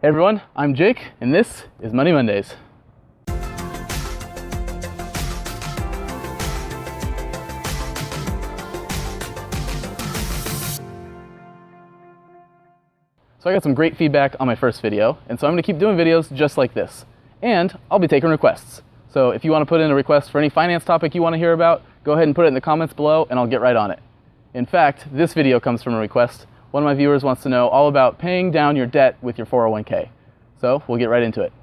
Hey everyone, I'm Jake, and this is Money Mondays. So I got some great feedback on my first video, and so I'm going to keep doing videos just like this. And I'll be taking requests. So if you want to put in a request for any finance topic you want to hear about, go ahead and put it in the comments below and I'll get right on it. In fact, this video comes from a request. One of my viewers wants to know all about paying down your debt with your 401k. So we'll get right into it.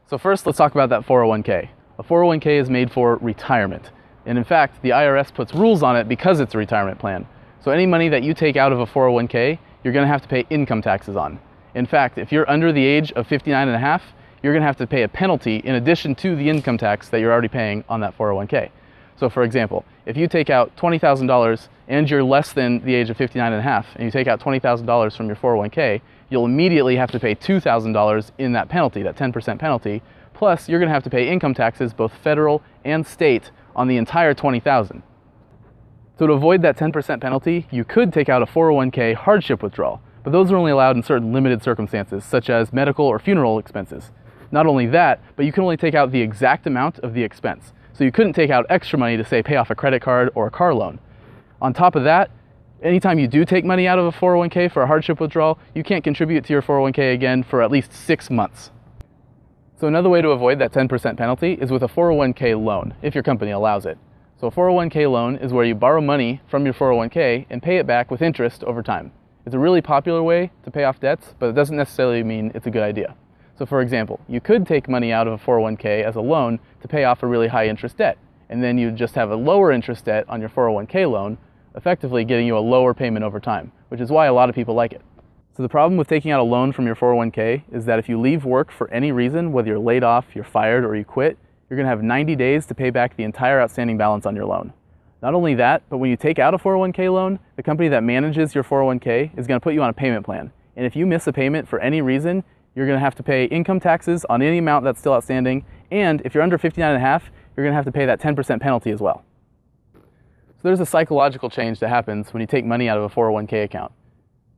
So first, let's talk about that 401k. A 401k is made for retirement. And in fact, the IRS puts rules on it because it's a retirement plan. So any money that you take out of a 401k, you're going to have to pay income taxes on. In fact, if you're under the age of 59 and a half, you're going to have to pay a penalty in addition to the income tax that you're already paying on that 401k. So for example, if you take out $20,000 and you're less than the age of 59 and a half, and you take out $20,000 from your 401k, you'll immediately have to pay $2,000 in that penalty, that 10% penalty. Plus, you're going to have to pay income taxes, both federal and state, on the entire $20,000. So to avoid that 10% penalty, you could take out a 401k hardship withdrawal, but those are only allowed in certain limited circumstances, such as medical or funeral expenses. Not only that, but you can only take out the exact amount of the expense. So you couldn't take out extra money to, say, pay off a credit card or a car loan. On top of that, anytime you do take money out of a 401k for a hardship withdrawal, you can't contribute to your 401k again for at least 6 months. So another way to avoid that 10% penalty is with a 401k loan, if your company allows it. So a 401k loan is where you borrow money from your 401k and pay it back with interest over time. It's a really popular way to pay off debts, but it doesn't necessarily mean it's a good idea. So for example, you could take money out of a 401k as a loan to pay off a really high interest debt, and then you just have a lower interest debt on your 401k loan, effectively getting you a lower payment over time, which is why a lot of people like it. So the problem with taking out a loan from your 401k is that if you leave work for any reason, whether you're laid off, you're fired, or you quit, you're going to have 90 days to pay back the entire outstanding balance on your loan. Not only that, but when you take out a 401k loan, the company that manages your 401k is going to put you on a payment plan. And if you miss a payment for any reason, you're going to have to pay income taxes on any amount that's still outstanding, and if you're under 59 and a half, you're going to have to pay that 10% penalty as well. So there's a psychological change that happens when you take money out of a 401k account.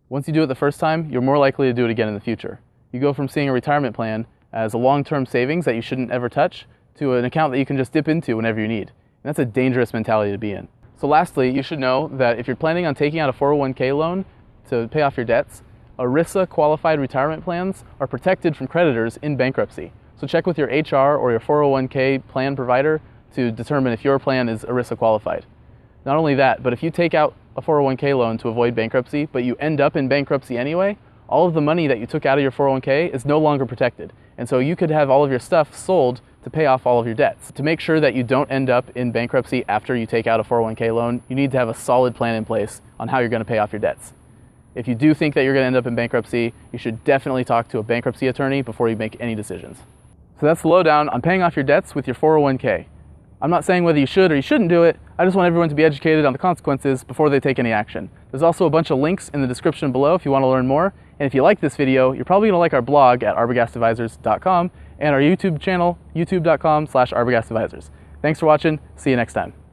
Once you do it the first time, you're more likely to do it again in the future. You go from seeing a retirement plan as a long-term savings that you shouldn't ever touch to an account that you can just dip into whenever you need. And that's a dangerous mentality to be in. So lastly, you should know that if you're planning on taking out a 401k loan to pay off your debts, ERISA qualified retirement plans are protected from creditors in bankruptcy. So check with your HR or your 401k plan provider to determine if your plan is ERISA qualified. Not only that, but if you take out a 401k loan to avoid bankruptcy, but you end up in bankruptcy anyway, all of the money that you took out of your 401k is no longer protected. And so you could have all of your stuff sold to pay off all of your debts. To make sure that you don't end up in bankruptcy after you take out a 401k loan, you need to have a solid plan in place on how you're going to pay off your debts. If you do think that you're going to end up in bankruptcy, you should definitely talk to a bankruptcy attorney before you make any decisions. So that's the lowdown on paying off your debts with your 401k. I'm not saying whether you should or you shouldn't do it. I just want everyone to be educated on the consequences before they take any action. There's also a bunch of links in the description below if you want to learn more. And if you like this video, you're probably going to like our blog at arbogastadvisers.com and our YouTube channel, youtube.com/arbogastadvisers. Thanks for watching. See you next time.